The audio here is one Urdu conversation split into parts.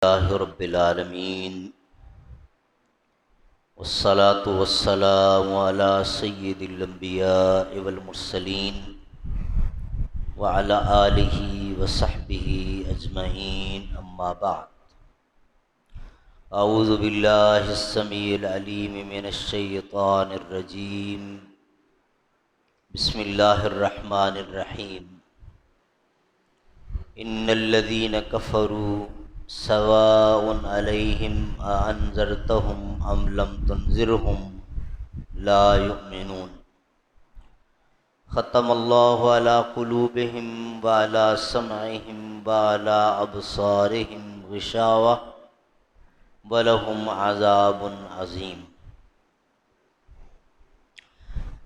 اللہ رب العالمین والصلاة والسلام علی سید الانبیاء والمرسلین وعلی آلہ وصحبہ اجمعین، اما بعد۔ اعوذ باللہ السمیع العلیم من الشیطان الرجیم، بسم اللہ الرحمن الرحیم۔ ان الذین کفروا سواء علیہم اانذرتہم ام لم تنذرہم لا یؤمنون۔ ختم اللہ علی قلوبہم وعلی سمعہم وعلی ابصارہم غشاوہ ولہم عذاب عظیم۔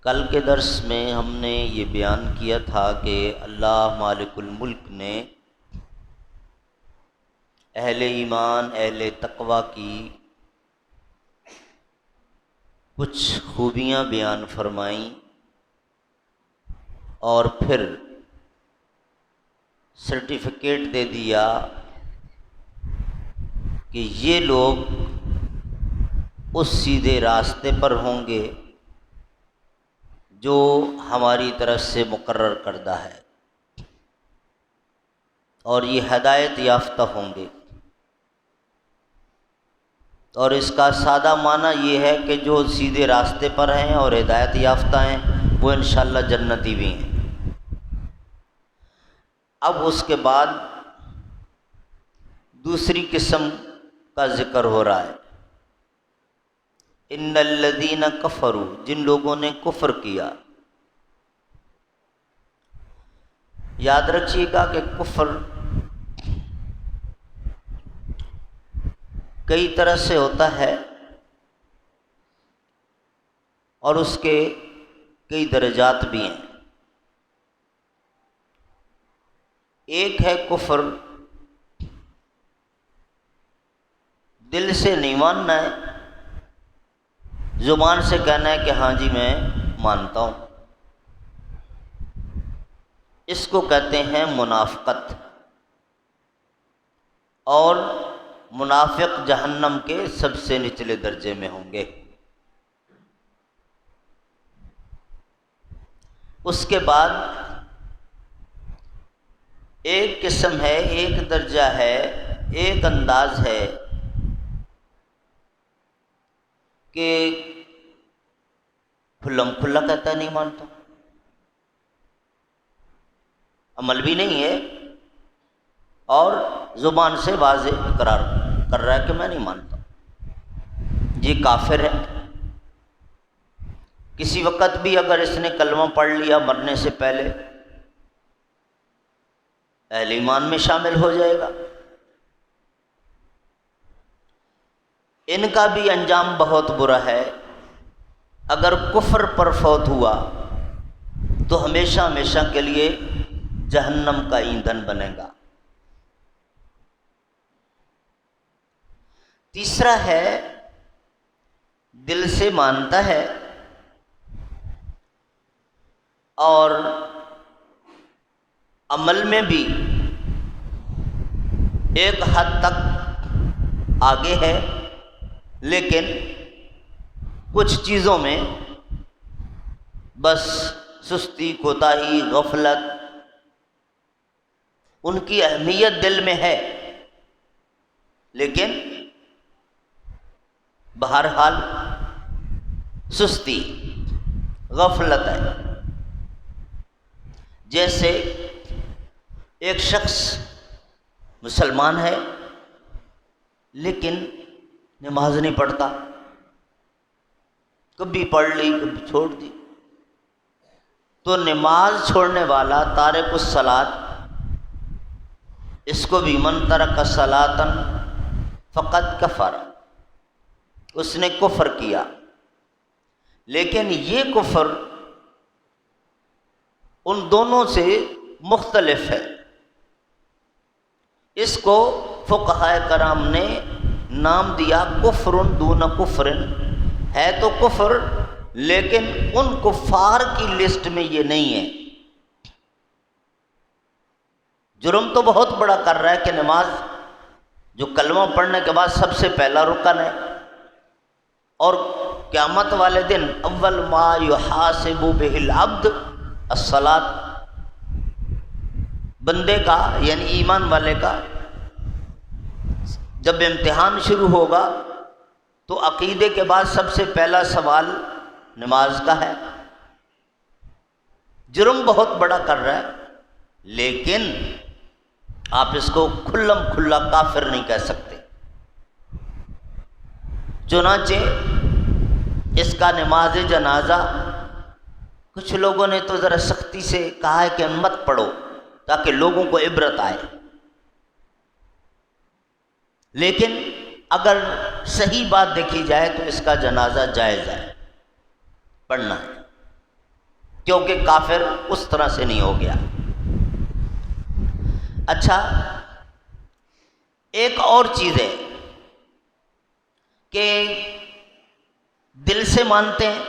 کل کے درس میں ہم نے یہ بیان کیا تھا کہ اللہ مالک الملک نے اہل ایمان، اہل تقوی کی کچھ خوبیاں بیان فرمائیں اور پھر سرٹیفکیٹ دے دیا کہ یہ لوگ اس سیدھے راستے پر ہوں گے جو ہماری طرف سے مقرر کردہ ہے، اور یہ ہدایت یافتہ ہوں گے۔ اور اس کا سادہ معنی یہ ہے کہ جو سیدھے راستے پر ہیں اور ہدایت یافتہ ہیں وہ انشاءاللہ جنتی بھی ہیں۔ اب اس کے بعد دوسری قسم کا ذکر ہو رہا ہے۔ ان الذین کفروا، جن لوگوں نے کفر کیا۔ یاد رکھیے گا کہ کفر کئی طرح سے ہوتا ہے اور اس کے کئی درجات بھی ہیں۔ ایک ہے کفر دل سے نہیں ماننا ہے، زبان سے کہنا ہے کہ ہاں جی میں مانتا ہوں، اس کو کہتے ہیں منافقت۔ اور منافق جہنم کے سب سے نچلے درجے میں ہوں گے۔ اس کے بعد ایک قسم ہے، ایک درجہ ہے، ایک انداز ہے کہ کھلم کھلا کہتا ہے نہیں مانتا، عمل بھی نہیں ہے اور زبان سے واضح اقرار کر رہا ہے کہ میں نہیں مانتا، یہ کافر ہے۔ کسی وقت بھی اگر اس نے کلمہ پڑھ لیا مرنے سے پہلے، اہل ایمان میں شامل ہو جائے گا۔ ان کا بھی انجام بہت برا ہے۔ اگر کفر پر فوت ہوا تو ہمیشہ ہمیشہ کے لیے جہنم کا ایندھن بنے گا۔ تیسرا ہے دل سے مانتا ہے اور عمل میں بھی ایک حد تک آگے ہے، لیکن کچھ چیزوں میں بس سستی، کوتاہی، غفلت، ان کی اہمیت دل میں ہے لیکن بہرحال سستی، غفلت ہے۔ جیسے ایک شخص مسلمان ہے لیکن نماز نہیں پڑھتا، کبھی پڑھ لی کبھی چھوڑ دی، تو نماز چھوڑنے والا تارک الصلاۃ، اس کو بھی من ترک صلاۃ فقد کفر، اس نے کفر کیا۔ لیکن یہ کفر ان دونوں سے مختلف ہے۔ اس کو فقہائے کرام نے نام دیا کفر دون کفر، ہے تو کفر لیکن ان کفار کی لسٹ میں یہ نہیں ہے۔ جرم تو بہت بڑا کر رہا ہے کہ نماز جو کلمہ پڑھنے کے بعد سب سے پہلا رکن ہے، اور قیامت والے دن اول ما یحاسب بہ العبد الصلاۃ، بندے کا یعنی ایمان والے کا جب امتحان شروع ہوگا تو عقیدے کے بعد سب سے پہلا سوال نماز کا ہے۔ جرم بہت بڑا کر رہا ہے، لیکن آپ اس کو کھلم کھلا کافر نہیں کہہ سکتے۔ چنانچہ اس کا نماز جنازہ کچھ لوگوں نے تو ذرا سختی سے کہا ہے کہ مت پڑھو تاکہ لوگوں کو عبرت آئے، لیکن اگر صحیح بات دیکھی جائے تو اس کا جنازہ جائز ہے، پڑھنا ہے، کیونکہ کافر اس طرح سے نہیں ہو گیا۔ اچھا، ایک اور چیز ہے کہ دل سے مانتے ہیں،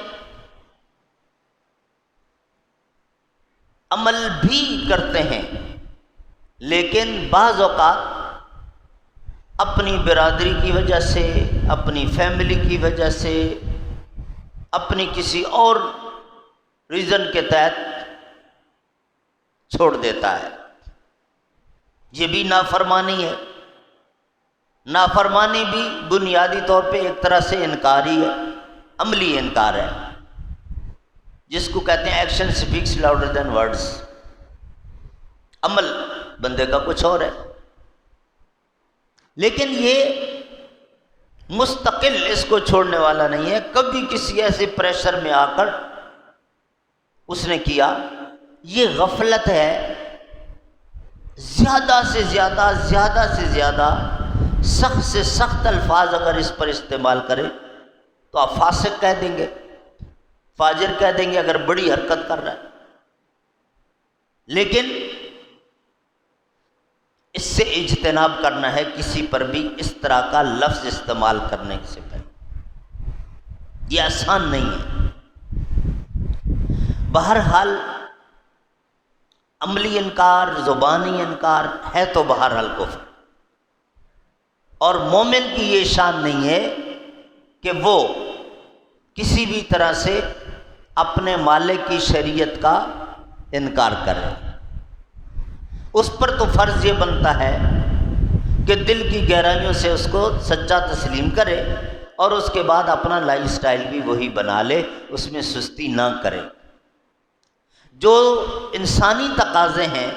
عمل بھی کرتے ہیں، لیکن بعض اوقات اپنی برادری کی وجہ سے، اپنی فیملی کی وجہ سے، اپنی کسی اور ریزن کے تحت چھوڑ دیتا ہے۔ یہ بھی نافرمانی ہے۔ نافرمانی بھی بنیادی طور پہ ایک طرح سے انکاری ہے، عملی انکار ہے، جس کو کہتے ہیں action specs louder than words. عمل بندے کا کچھ اور ہے، لیکن یہ مستقل اس کو چھوڑنے والا نہیں ہے۔ کبھی کسی ایسے پریشر میں آ کر اس نے کیا، یہ غفلت ہے۔ زیادہ سے زیادہ سخت سے سخت الفاظ اگر اس پر استعمال کرے تو آپ فاسق کہہ دیں گے، فاجر کہہ دیں گے اگر بڑی حرکت کر رہا ہے، لیکن اس سے اجتناب کرنا ہے، کسی پر بھی اس طرح کا لفظ استعمال کرنے سے پہلے۔ یہ آسان نہیں ہے۔ بہرحال عملی انکار، زبانی انکار ہے تو بہرحال کفر، اور مومن کی یہ شان نہیں ہے کہ وہ کسی بھی طرح سے اپنے مالک کی شریعت کا انکار کرے۔ اس پر تو فرض یہ بنتا ہے کہ دل کی گہرائیوں سے اس کو سچا تسلیم کرے، اور اس کے بعد اپنا لائف سٹائل بھی وہی بنا لے، اس میں سستی نہ کرے۔ جو انسانی تقاضے ہیں،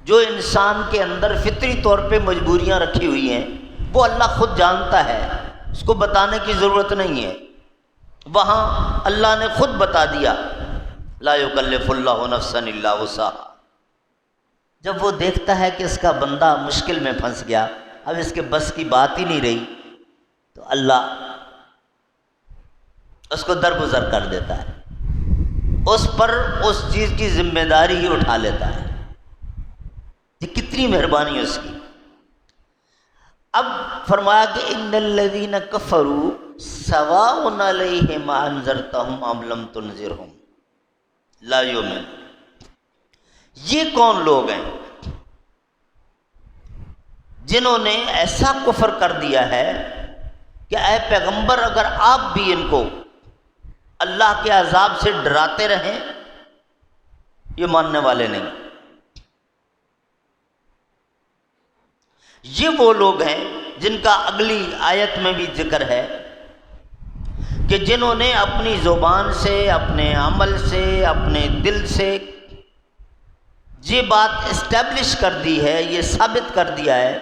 جو انسان کے اندر فطری طور پہ مجبوریاں رکھی ہوئی ہیں، وہ اللہ خود جانتا ہے، اس کو بتانے کی ضرورت نہیں ہے۔ وہاں اللہ نے خود بتا دیا، لا یکلف اللہ نفسا الا وسعہا۔ جب وہ دیکھتا ہے کہ اس کا بندہ مشکل میں پھنس گیا، اب اس کے بس کی بات ہی نہیں رہی، تو اللہ اس کو درگزر کر دیتا ہے، اس پر اس چیز کی ذمہ داری ہی اٹھا لیتا ہے۔ یہ کتنی مہربانی ہے اس کی۔ اب فرمایا کہ ان الذین کفروا سواء علیہم انذرتہم ام لم تنذرہم لا یؤمنون۔ یہ کون لوگ ہیں جنہوں نے ایسا کفر کر دیا ہے کہ اے پیغمبر اگر آپ بھی ان کو اللہ کے عذاب سے ڈراتے رہیں، یہ ماننے والے نہیں۔ یہ وہ لوگ ہیں جن کا اگلی آیت میں بھی ذکر ہے کہ جنہوں نے اپنی زبان سے، اپنے عمل سے، اپنے دل سے یہ بات اسٹیبلش کر دی ہے، یہ ثابت کر دیا ہے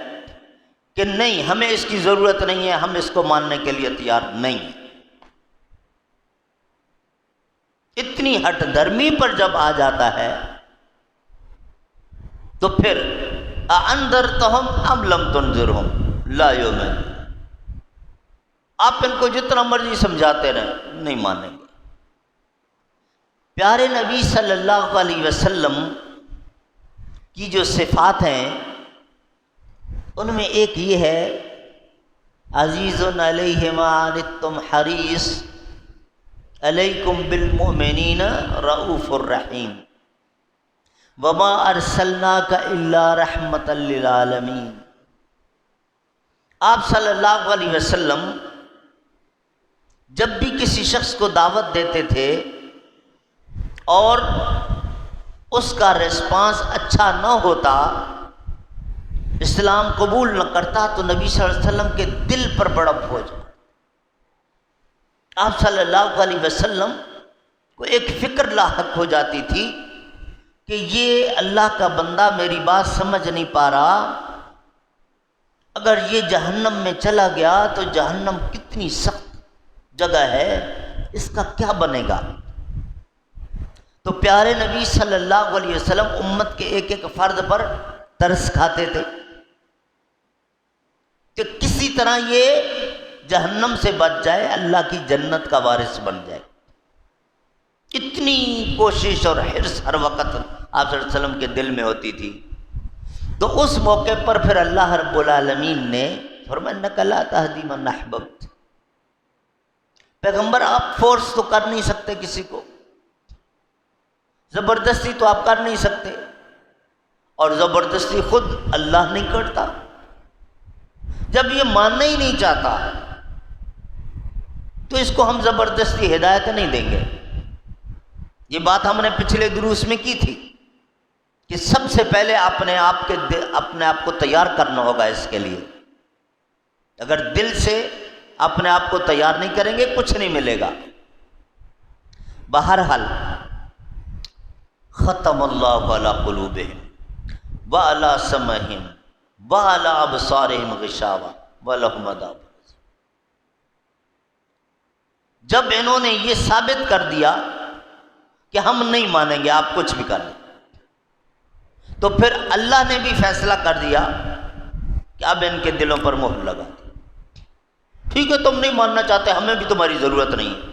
کہ نہیں، ہمیں اس کی ضرورت نہیں ہے، ہم اس کو ماننے کے لیے تیار نہیں ہیں۔ اتنی ہٹ دھرمی پر جب آ جاتا ہے تو پھر اَأَنذَرْتَهُمْ أَمْ لَمْ تُنذِرْهُمْ لَا يُؤْمِنُونَ۔ آپ ان کو جتنا مرضی سمجھاتے رہیں، نہیں مانیں گے۔ پیارے نبی صلی اللہ علیہ وسلم کی جو صفات ہیں ان میں ایک یہ ہے، عزیز علیہ ما عنتم حریص علیکم بالمؤمنین رؤوف الرحیم وما ارسلناک الا رحمتا للعالمین۔ آپ صلی اللہ علیہ وسلم جب بھی کسی شخص کو دعوت دیتے تھے اور اس کا ریسپانس اچھا نہ ہوتا، اسلام قبول نہ کرتا، تو نبی صلی اللہ علیہ وسلم کے دل پر بڑا بوجھ پڑا۔ آپ صلی اللہ علیہ وسلم کو ایک فکر لاحق ہو جاتی تھی کہ یہ اللہ کا بندہ میری بات سمجھ نہیں پا رہا، اگر یہ جہنم میں چلا گیا تو جہنم کتنی سخت جگہ ہے، اس کا کیا بنے گا؟ تو پیارے نبی صلی اللہ علیہ وسلم امت کے ایک ایک فرد پر ترس کھاتے تھے کہ کسی طرح یہ جہنم سے بچ جائے، اللہ کی جنت کا وارث بن جائے۔ اتنی کوشش اور حرص ہر وقت آپ صلی اللہ علیہ وسلم کے دل میں ہوتی تھی۔ تو اس موقع پر پھر اللہ رب العالمین نے فرمایا انک لا تہدی من احببت، پیغمبر آپ فورس تو کر نہیں سکتے کسی کو، زبردستی تو آپ کر نہیں سکتے، اور زبردستی خود اللہ نہیں کرتا۔ جب یہ ماننا ہی نہیں چاہتا تو اس کو ہم زبردستی ہدایت نہیں دیں گے۔ یہ بات ہم نے پچھلے دروس میں کی تھی کہ سب سے پہلے اپنے آپ کو تیار کرنا ہوگا اس کے لیے۔ اگر دل سے اپنے آپ کو تیار نہیں کریں گے کچھ نہیں ملے گا۔ بہرحال ختم اللہ علی قلوبہم وعلی سمعہم وعلی ابصارہم غشاوہ ولہم عذاب۔ جب انہوں نے یہ ثابت کر دیا کہ ہم نہیں مانیں گے، آپ کچھ بھی کر لیں، تو پھر اللہ نے بھی فیصلہ کر دیا کہ اب ان کے دلوں پر مہر لگا دی۔ ٹھیک ہے، تم نہیں ماننا چاہتے، ہمیں بھی تمہاری ضرورت نہیں ہے۔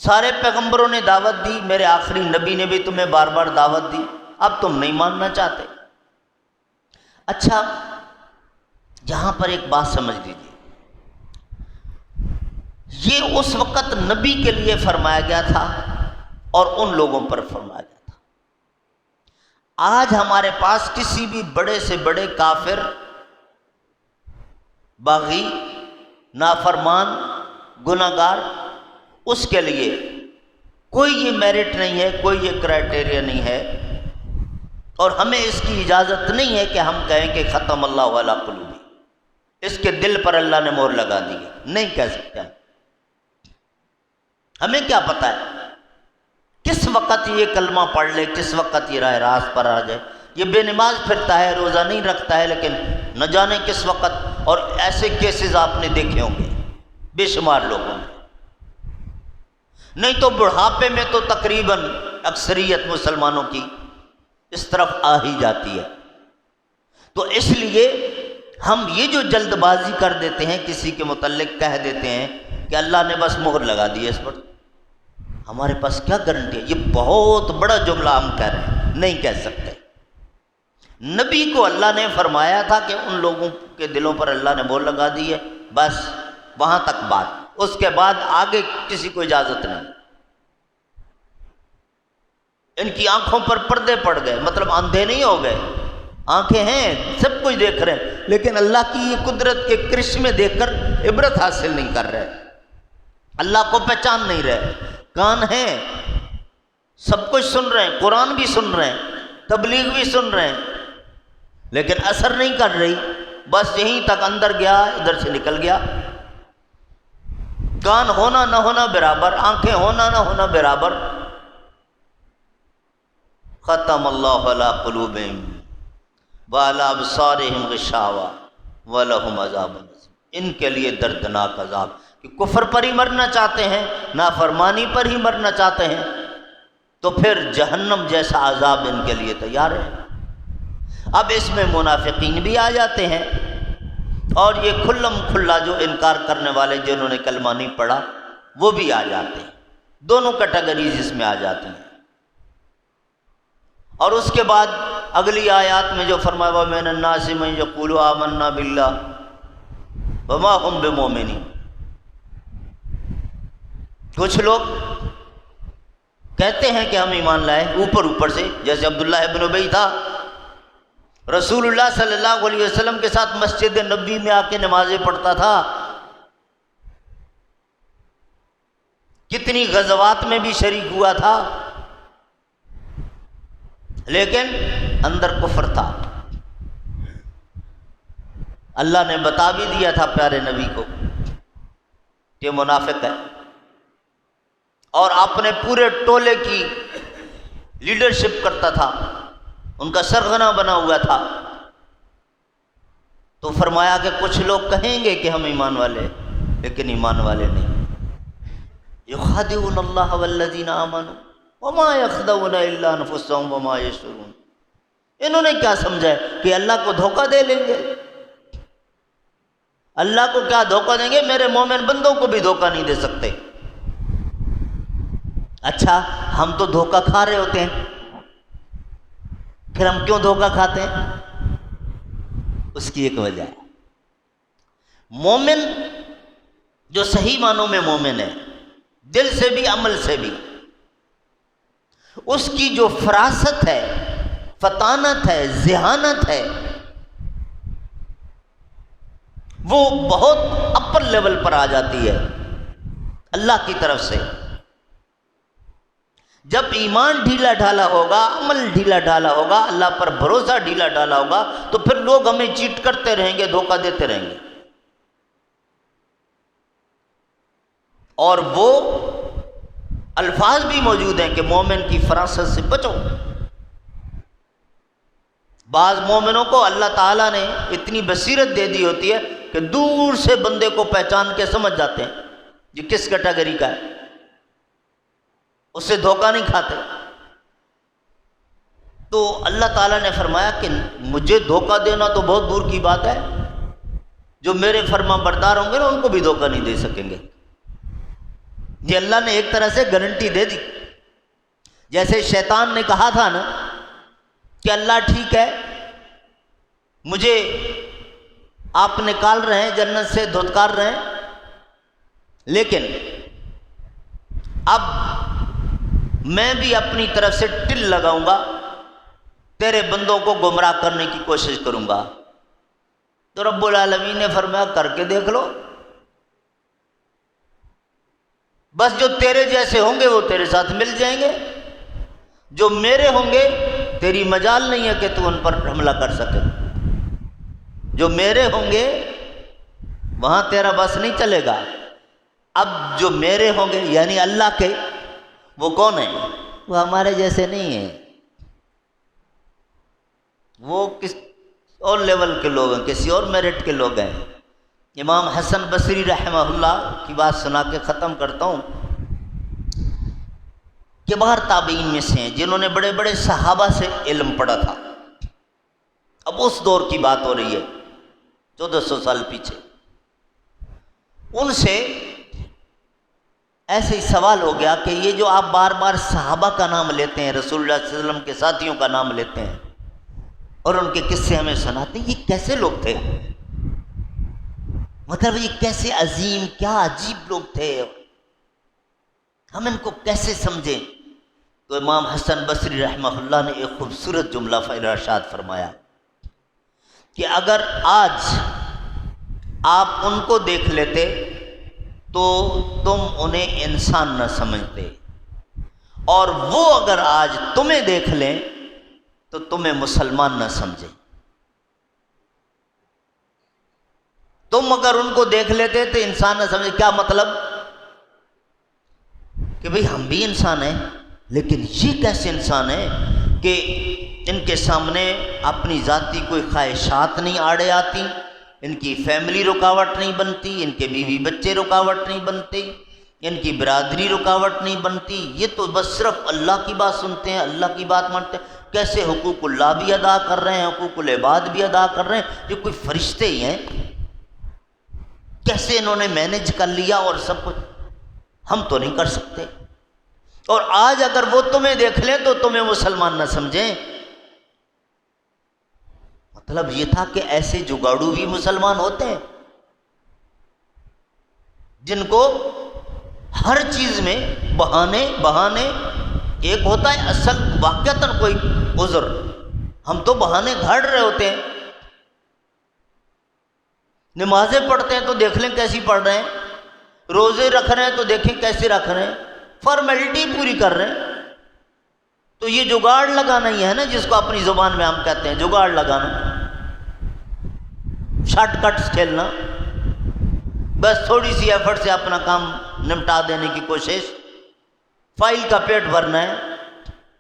سارے پیغمبروں نے دعوت دی، میرے آخری نبی نے بھی تمہیں بار بار دعوت دی، اب تم نہیں ماننا چاہتے۔ اچھا، یہاں پر ایک بات سمجھ لیجیے، یہ اس وقت نبی کے لیے فرمایا گیا تھا اور ان لوگوں پر فرمایا گیا تھا۔ آج ہمارے پاس کسی بھی بڑے سے بڑے کافر، باغی، نافرمان، گناہگار، اس کے لیے کوئی یہ میرٹ نہیں ہے، کوئی یہ کرائٹیریا نہیں ہے، اور ہمیں اس کی اجازت نہیں ہے کہ ہم کہیں کہ ختم اللہ علی قلوبہم، اس کے دل پر اللہ نے مہر لگا دی ہے، نہیں کہہ سکتے۔ ہمیں کیا پتہ ہے کس وقت یہ کلمہ پڑھ لے، کس وقت یہ راہ راست پر آ جائے۔ یہ بے نماز پھرتا ہے، روزہ نہیں رکھتا ہے، لیکن نہ جانے کس وقت، اور ایسے کیسز آپ نے دیکھے ہوں گے بے شمار لوگوں میں۔ نہیں تو بڑھاپے میں تو تقریباً اکثریت مسلمانوں کی اس طرف آ ہی جاتی ہے۔ تو اس لیے ہم یہ جو جلد بازی کر دیتے ہیں، کسی کے متعلق کہہ دیتے ہیں کہ اللہ نے بس مہر لگا دی ہے اس پر، ہمارے پاس کیا گارنٹی ہے؟ یہ بہت بڑا جملہ ہم کہہ رہے ہیں، نہیں کہہ سکتے۔ نبی کو اللہ نے فرمایا تھا کہ ان لوگوں کے دلوں پر اللہ نے مہر لگا دی ہے، بس وہاں تک بات، اس کے بعد آگے کسی کو اجازت نہیں۔ ان کی آنکھوں پر پردے پڑ گئے، مطلب اندھے نہیں ہو گئے، آنکھیں ہیں، سب کچھ دیکھ رہے ہیں، لیکن اللہ کی یہ قدرت کے کرشمے دیکھ کر عبرت حاصل نہیں کر رہے، اللہ کو پہچان نہیں رہے۔ کان ہیں، سب کچھ سن رہے ہیں، قرآن بھی سن رہے ہیں، تبلیغ بھی سن رہے ہیں، لیکن اثر نہیں کر رہی، بس یہیں تک اندر گیا، ادھر سے نکل گیا۔ کان ہونا نہ ہونا برابر، آنکھیں ہونا نہ ہونا برابر۔ ختم اللہ علی قلوبہم وعلی ابصارہم غشاوہ ولہم عذاب عظیم۔ ان کے لیے دردناک عذاب، کہ کفر پر ہی مرنا چاہتے ہیں، نافرمانی پر ہی مرنا چاہتے ہیں، تو پھر جہنم جیسا عذاب ان کے لیے تیار ہے۔ اب اس میں منافقین بھی آ جاتے ہیں، اور یہ کھلم کھلا جو انکار کرنے والے جنہوں نے کلمہ نہیں پڑھا وہ بھی آ جاتے ہیں، دونوں کیٹیگریز اس میں آ جاتی ہیں۔ اور اس کے بعد اگلی آیات میں جو فرمایا وَمِنَ النَّاسِ مَن يَقُولُ آمَنَّا بِاللَّهِ وَمَا هُمْ بِمُؤْمِنِينَ، کچھ لوگ کہتے ہیں کہ ہم ایمان لائے اوپر سے، جیسے عبداللہ ابن ابی تھا، رسول اللہ صلی اللہ علیہ وسلم کے ساتھ مسجد نبوی میں آ کے نمازیں پڑھتا تھا، کتنی غزوات میں بھی شریک ہوا تھا، لیکن اندر کفر تھا۔ اللہ نے بتا بھی دیا تھا پیارے نبی کو کہ منافق ہے، اور اپنے پورے ٹولے کی لیڈرشپ کرتا تھا، ان کا سرغنہ بنا ہوا تھا۔ تو فرمایا کہ کچھ لوگ کہیں گے کہ ہم ایمان والے، لیکن ایمان والے نہیں۔ یخادعون اللہ والذین آمنوا وما یخدعون الا انفسهم وما یشعرون۔ انہوں نے کیا سمجھا ہے کہ اللہ کو دھوکہ دے لیں گے؟ اللہ کو کیا دھوکہ دیں گے؟ میرے مومن بندوں کو بھی دھوکہ نہیں دے سکتے۔ اچھا، ہم تو دھوکہ کھا رہے ہوتے ہیں، پھر ہم کیوں دھوکہ کھاتے ہیں؟ اس کی ایک وجہ ہے، مومن جو صحیح معنوں میں مومن ہے، دل سے بھی عمل سے بھی، اس کی جو فراست ہے، فطانت ہے، ذہانت ہے، وہ بہت اپر لیول پر آ جاتی ہے اللہ کی طرف سے۔ جب ایمان ڈھیلا ڈھالا ہوگا، عمل ڈھیلا ڈھالا ہوگا، اللہ پر بھروسہ ڈھیلا ڈھالا ہوگا، تو پھر لوگ ہمیں چیٹ کرتے رہیں گے، دھوکہ دیتے رہیں گے، اور وہ الفاظ بھی موجود ہیں کہ مومن کی فراست سے بچو۔ بعض مومنوں کو اللہ تعالیٰ نے اتنی بصیرت دے دی ہوتی ہے کہ دور سے بندے کو پہچان کے سمجھ جاتے ہیں یہ کس کیٹیگری کا ہے، اس سے دھوکہ نہیں کھاتے۔ تو اللہ تعالیٰ نے فرمایا کہ مجھے دھوکہ دینا تو بہت دور کی بات ہے، جو میرے فرما بردار ہوں گے نا ان کو بھی دھوکہ نہیں دے سکیں گے۔ یہ اللہ نے ایک طرح سے گارنٹی دے دی۔ جیسے شیطان نے کہا تھا نا کہ اللہ ٹھیک ہے، مجھے آپ نکال رہے ہیں جنت سے، دھتکار رہے ہیں، لیکن اب میں بھی اپنی طرف سے ٹل لگاؤں گا، تیرے بندوں کو گمراہ کرنے کی کوشش کروں گا۔ تو رب العالمین نے فرمایا کر کے دیکھ لو، بس جو تیرے جیسے ہوں گے وہ تیرے ساتھ مل جائیں گے، جو میرے ہوں گے تیری مجال نہیں ہے کہ تو ان پر حملہ کر سکے۔ جو میرے ہوں گے وہاں تیرا بس نہیں چلے گا۔ اب جو میرے ہوں گے یعنی اللہ کے، وہ کون ہیں؟ وہ ہمارے جیسے نہیں ہیں، وہ کس اور لیول کے لوگ ہیں، کسی اور میرٹ کے لوگ ہیں۔ امام حسن بصری رحمہ اللہ کی بات سنا کے ختم کرتا ہوں کہ باہر تابعین میں سے ہیں جنہوں نے بڑے بڑے صحابہ سے علم پڑھا تھا۔ اب اس دور کی بات ہو رہی ہے 1400 سال پیچھے۔ ان سے ایسے ہی سوال ہو گیا کہ یہ جو آپ بار بار صحابہ کا نام لیتے ہیں، رسول اللہ صلی اللہ علیہ وسلم کے ساتھیوں کا نام لیتے ہیں اور ان کے قصے ہمیں سناتے ہیں، یہ کیسے لوگ تھے؟ مطلب یہ کیسے عظیم، کیا عجیب لوگ تھے، ہم ان کو کیسے سمجھیں؟ تو امام حسن بصری رحمہ اللہ نے ایک خوبصورت جملہ ارشاد فرمایا کہ اگر آج آپ ان کو دیکھ لیتے تو تم انہیں انسان نہ سمجھتے، اور وہ اگر آج تمہیں دیکھ لیں تو تمہیں مسلمان نہ سمجھیں۔ تم اگر ان کو دیکھ لیتے تو انسان نہ سمجھے، کیا مطلب؟ کہ بھئی ہم بھی انسان ہیں، لیکن یہ کیسے انسان ہیں کہ ان کے سامنے اپنی ذاتی کوئی خواہشات نہیں آڑے آتی، ان کی فیملی رکاوٹ نہیں بنتی، ان کے بیوی بچے رکاوٹ نہیں بنتے، ان کی برادری رکاوٹ نہیں بنتی، یہ تو بس صرف اللہ کی بات سنتے ہیں، اللہ کی بات مانتے ہیں۔ کیسے حقوق اللہ بھی ادا کر رہے ہیں، حقوق العباد بھی ادا کر رہے ہیں، یہ کوئی فرشتے ہی ہیں، کیسے انہوں نے مینج کر لیا اور سب کچھ، ہم تو نہیں کر سکتے۔ اور آج اگر وہ تمہیں دیکھ لیں تو تمہیں مسلمان نہ سمجھیں۔ مطلب یہ تھا کہ ایسے جگاڑو بھی مسلمان ہوتے ہیں جن کو ہر چیز میں بہانے، ایک ہوتا ہے اصل واقعتاً کوئی عذر، ہم تو بہانے گھاڑ رہے ہوتے ہیں، نمازیں پڑھتے ہیں تو دیکھ لیں کیسی پڑھ رہے ہیں، روزے رکھ رہے ہیں تو دیکھیں کیسے رکھ رہے ہیں، فارمیلٹی پوری کر رہے ہیں۔ تو یہ جگاڑ لگانا ہی ہے نا، جس کو اپنی زبان میں ہم کہتے ہیں جگاڑ لگانا، شارٹ کٹس کھیلنا، بس تھوڑی سی ایفرٹ سے اپنا کام نمٹا دینے کی کوشش، فائل کا پیٹ بھرنا ہے،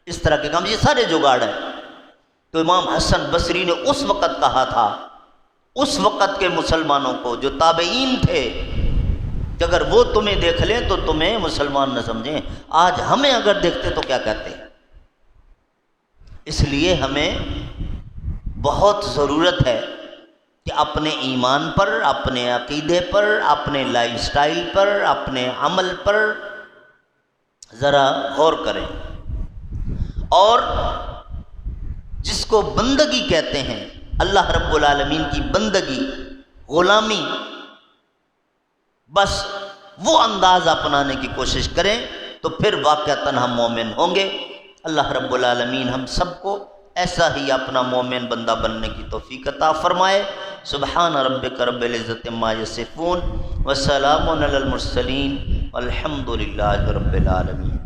اس طرح کے کام، یہ سارے جگاڑ ہیں۔ تو امام حسن بصری نے اس وقت کہا تھا اس وقت کے مسلمانوں کو جو تابعین تھے کہ اگر وہ تمہیں دیکھ لیں تو تمہیں مسلمان نہ سمجھیں۔ آج ہمیں اگر دیکھتے تو کیا کہتے ہیں؟ اس لیے ہمیں بہت ضرورت ہے کہ اپنے ایمان پر، اپنے عقیدے پر، اپنے لائف سٹائل پر، اپنے عمل پر ذرا غور کریں، اور جس کو بندگی کہتے ہیں، اللہ رب العالمین کی بندگی، غلامی، بس وہ انداز اپنانے کی کوشش کریں تو پھر واقعتاً ہم مومن ہوں گے۔ اللہ رب العالمین ہم سب کو ایسا ہی اپنا مومن بندہ بننے کی توفیق عطا فرمائے۔ سبحان ربک رب العزت عما یصفون وسلام علی المرسلین والحمد للہ رب العالمین۔